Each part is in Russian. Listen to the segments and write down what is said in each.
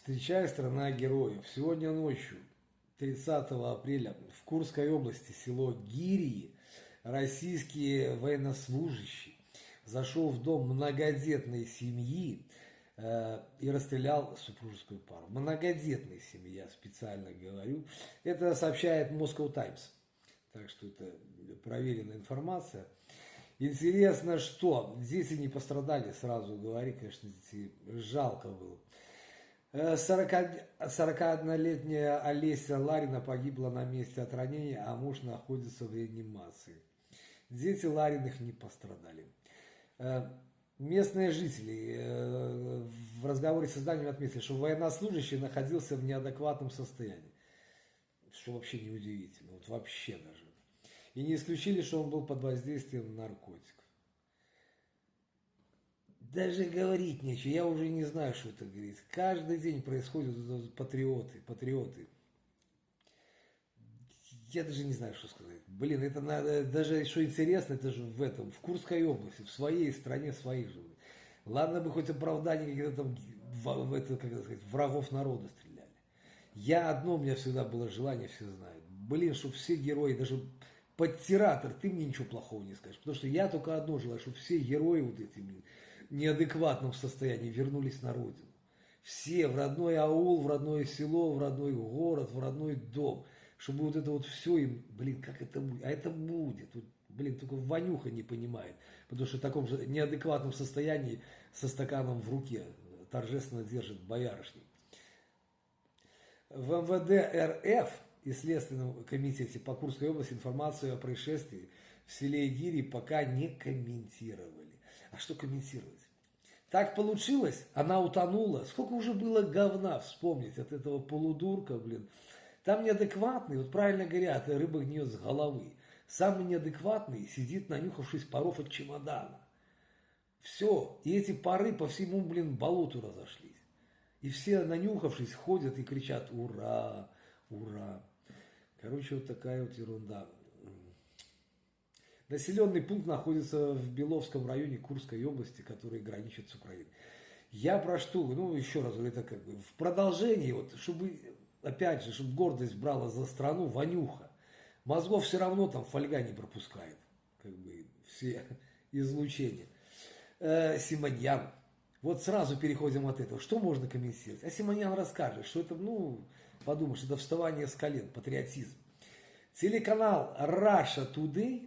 Встречай, страна героев. Сегодня ночью, 30 апреля, в Курской области, село Гирии, российский военнослужащий зашел в дом многодетной семьи и расстрелял супружескую пару. Многодетной семьи, я специально говорю. Это сообщает Moscow Times. Так что это проверенная информация. Интересно, что дети не пострадали, сразу говорю, конечно, детей жалко было. 41-летняя Олеся Ларина погибла на месте от ранения, а муж находится в реанимации. Дети Лариных не пострадали. Местные жители в разговоре с изданием отметили, что военнослужащий находился в неадекватном состоянии. Что вообще неудивительно, вот вообще даже. И не исключили, что он был под воздействием наркотиков. Даже говорить нечего, я уже не знаю, что это говорить. Каждый день происходят патриоты. Я даже не знаю, что сказать. Блин, это надо, даже что интересно, это же в Курской области, в своей стране, своих же. Ладно бы хоть оправдание какие-то там, как это сказать, врагов народа стреляли. У меня всегда было желание, все знают. Блин, чтобы все герои, даже подтиратор, ты мне ничего плохого не скажешь. Потому что я только одно желаю, чтобы все герои вот эти, блин, в неадекватном состоянии вернулись на родину. Все в родной аул, в родное село, в родной город, в родной дом. Чтобы вот это вот все им, блин, как это будет? А это будет. Вот, блин, только Ванюха не понимает. Потому что в таком же неадекватном состоянии со стаканом в руке торжественно держит боярышник. В МВД РФ и Следственном комитете по Курской области информацию о происшествии в селе Гири пока не комментировали. А что комментировать? Так получилось, она утонула. Сколько уже было говна вспомнить от этого полудурка, блин. Там неадекватный, вот правильно говорят, рыба гниет с головы. Самый неадекватный сидит, нанюхавшись паров от чемодана. Все, и эти пары по всему, блин, болоту разошлись. И все, нанюхавшись, ходят и кричат «Ура! Ура!». Короче, вот такая вот ерунда. Населенный пункт находится в Беловском районе Курской области, который граничит с Украиной. Я про что? Ну, еще раз говорю, это как бы в продолжении, вот, чтобы, опять же, чтобы гордость брала за страну, Ванюха. Мозгов все равно там фольга не пропускает, как бы, все излучения. Симоньян. Вот сразу переходим от этого. Что можно комментировать? А Симоньян расскажет, что это, ну, подумаешь, это вставание с колен, патриотизм. Телеканал Russia Today,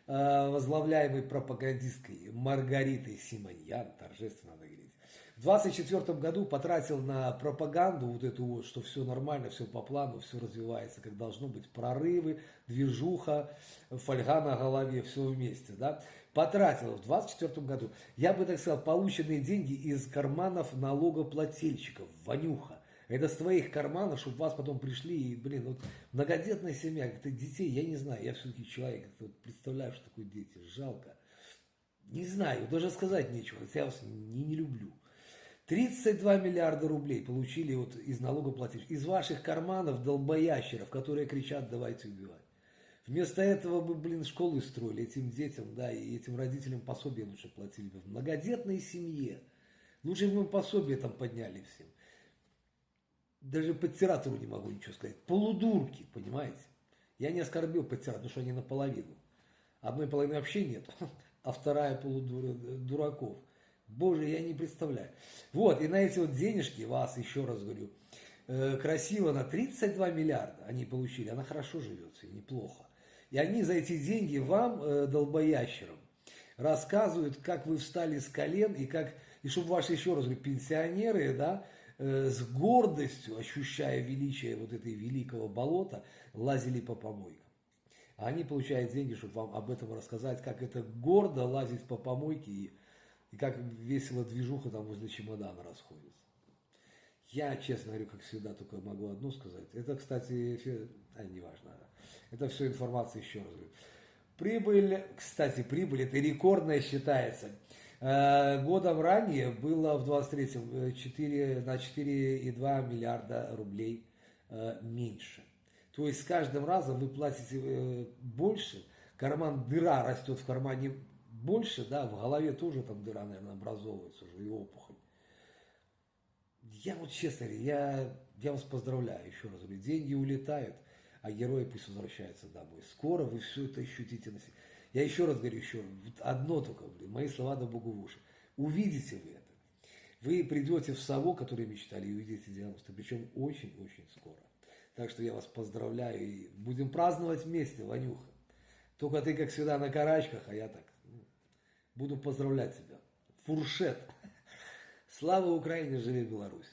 возглавляемый пропагандисткой Маргаритой Симоньян, торжественно надо говорить, в 2024 году потратил на пропаганду вот эту вот, что все нормально, все по плану, все развивается, как должно быть, прорывы, движуха, фольга на голове, все вместе, да, потратил в 2024 году, я бы так сказал, полученные деньги из карманов налогоплательщиков, Ванюха. Это с твоих карманов, чтобы вас потом пришли и, блин, вот многодетная семья, как-то детей, я не знаю, я все-таки человек, вот представляю, что такое дети, жалко. Не знаю, даже сказать нечего, хотя я вас не люблю. 32 миллиарда рублей получили вот из налогоплательщиков, из ваших карманов долбоящеров, которые кричат «давайте убивать». Вместо этого бы, блин, школы строили этим детям, да, и этим родителям пособие лучше платили бы. В многодетной семье лучше бы мы пособие там подняли всем. Даже подтиратору не могу ничего сказать. Полудурки, понимаете? Я не оскорбил подтиратора, потому что они наполовину. Одной половины вообще нет, а вторая полудураков. Боже, я не представляю. Вот, и на эти вот денежки, вас еще раз говорю, красиво на 32 миллиарда они получили. Она хорошо живется, и неплохо. И они за эти деньги вам, долбоящерам, рассказывают, как вы встали с колен, и чтобы ваши, еще раз говорю, пенсионеры, да, с гордостью, ощущая величие вот этой великого болота, лазили по помойкам. А они получают деньги, чтобы вам об этом рассказать, как это гордо лазить по помойке и как весело движуха там возле чемодана расходится. Я, честно говорю, как всегда, только могу одно сказать. Это, кстати, неважно. Это все информация, еще раз говорю. Прибыль, кстати, прибыль, это рекордная считается. Годом ранее было в 23-м на 4,2 миллиарда рублей меньше. То есть с каждым разом вы платите больше, дыра растет в кармане больше, да, в голове тоже там дыра, наверное, образовывается уже и опухоль. Я вот честно говоря, я вас поздравляю, еще раз говорю, деньги улетают, а герои пусть возвращаются домой. Скоро вы все это ощутите на себе. Я еще раз говорю, еще раз, вот одно только, блин, мои слова да Богу в уши. Увидите вы это. Вы придете в САВО, который мечтали, и увидите 90, причем очень-очень скоро. Так что я вас поздравляю и будем праздновать вместе, Ванюха. Только ты, как всегда, на карачках, а я так буду поздравлять тебя. Фуршет. Слава Украине, живи Беларусь.